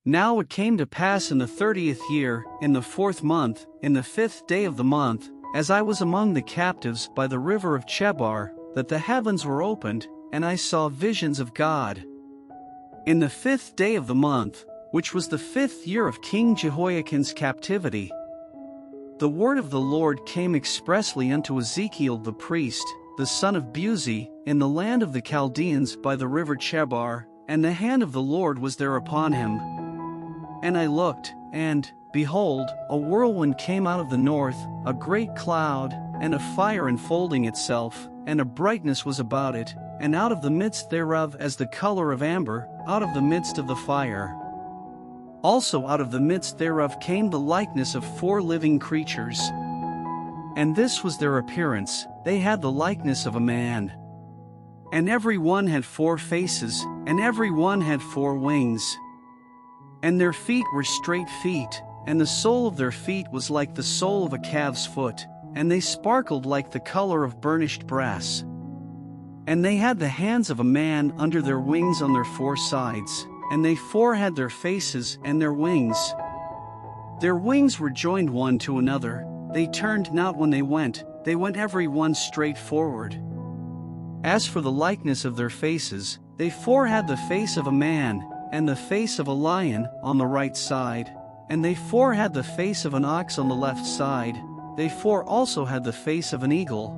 Now it came to pass in the 30th year, in the 4th month, in the 5th day of the month, as I was among the captives by the river of Chebar, that the heavens were opened, and I saw visions of God. In the 5th day of the month, which was the 5th year of King Jehoiachin's captivity, the word of the Lord came expressly unto Ezekiel the priest, the son of Buzi, in the land of the Chaldeans by the river Chebar, and the hand of the Lord was there upon him. And I looked, and, behold, a whirlwind came out of the north, a great cloud, and a fire enfolding itself, and a brightness was about it, and out of the midst thereof as the color of amber, out of the midst of the fire. Also out of the midst thereof came the likeness of 4 living creatures. And this was their appearance, they had the likeness of a man. And every one had 4 faces, and every one had 4 wings. And their feet were straight feet, and the sole of their feet was like the sole of a calf's foot, and they sparkled like the color of burnished brass. And they had the hands of a man under their wings on their 4 sides, and they 4 had their faces and their wings. Their wings were joined one to another, they turned not when they went every one straight forward. As for the likeness of their faces, they 4 had the face of a man, and the face of a lion on the right side, and they 4 had the face of an ox on the left side, they 4 also had the face of an eagle.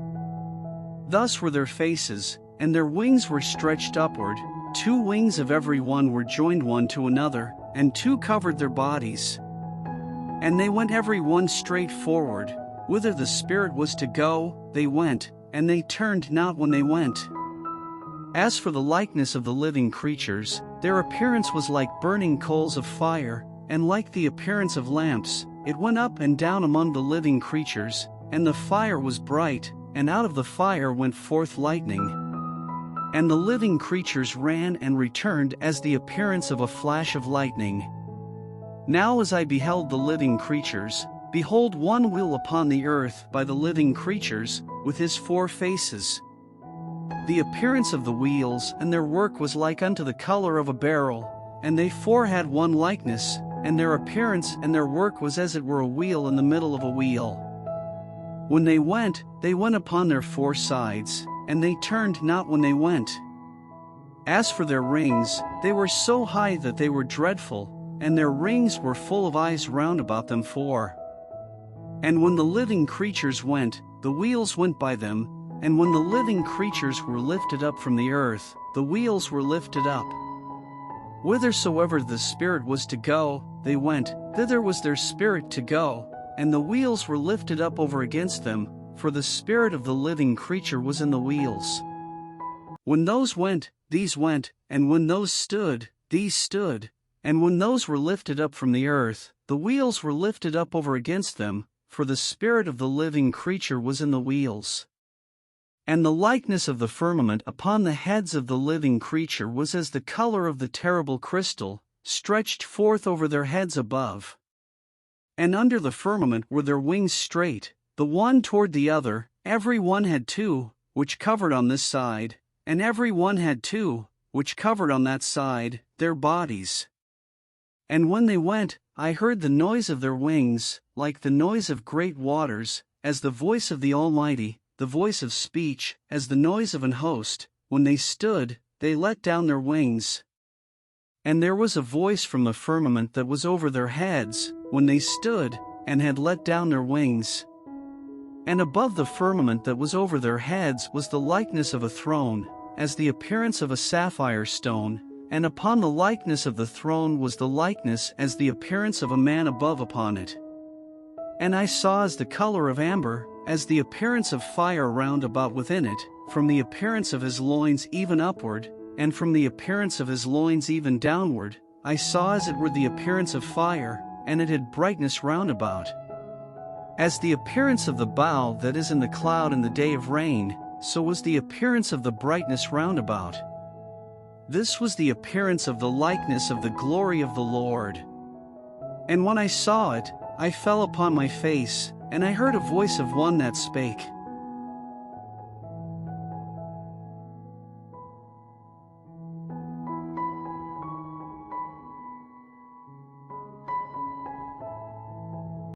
Thus were their faces, and their wings were stretched upward, 2 wings of every one were joined one to another, and 2 covered their bodies. And they went every one straight forward, whither the Spirit was to go, they went, and they turned not when they went. As for the likeness of the living creatures, their appearance was like burning coals of fire, and like the appearance of lamps, it went up and down among the living creatures, and the fire was bright, and out of the fire went forth lightning. And the living creatures ran and returned as the appearance of a flash of lightning. Now as I beheld the living creatures, behold, one wheel upon the earth by the living creatures, with his 4 faces. The appearance of the wheels and their work was like unto the color of a beryl, and they 4 had one likeness, and their appearance and their work was as it were a wheel in the middle of a wheel. When they went upon their 4 sides, and they turned not when they went. As for their rings, they were so high that they were dreadful, and their rings were full of eyes round about them 4. And when the living creatures went, the wheels went by them, and when the living creatures were lifted up from the earth, the wheels were lifted up. Whithersoever the Spirit was to go, they went, thither was their spirit to go, and the wheels were lifted up over against them, for the spirit of the living creature was in the wheels. When those went, these went, and when those stood, these stood, and when those were lifted up from the earth, the wheels were lifted up over against them, for the spirit of the living creature was in the wheels. And the likeness of the firmament upon the heads of the living creature was as the color of the terrible crystal, stretched forth over their heads above. And under the firmament were their wings straight, the one toward the other, every one had 2, which covered on this side, and every one had 2, which covered on that side, their bodies. And when they went, I heard the noise of their wings, like the noise of great waters, as the voice of the Almighty, the voice of speech, as the noise of an host. When they stood, they let down their wings. And there was a voice from the firmament that was over their heads, when they stood, and had let down their wings. And above the firmament that was over their heads was the likeness of a throne, as the appearance of a sapphire stone, and upon the likeness of the throne was the likeness as the appearance of a man above upon it. And I saw as the color of amber, as the appearance of fire round about within it, from the appearance of his loins even upward, and from the appearance of his loins even downward, I saw as it were the appearance of fire, and it had brightness round about. As the appearance of the bow that is in the cloud in the day of rain, so was the appearance of the brightness round about. This was the appearance of the likeness of the glory of the Lord. And when I saw it, I fell upon my face, and I heard a voice of one that spake,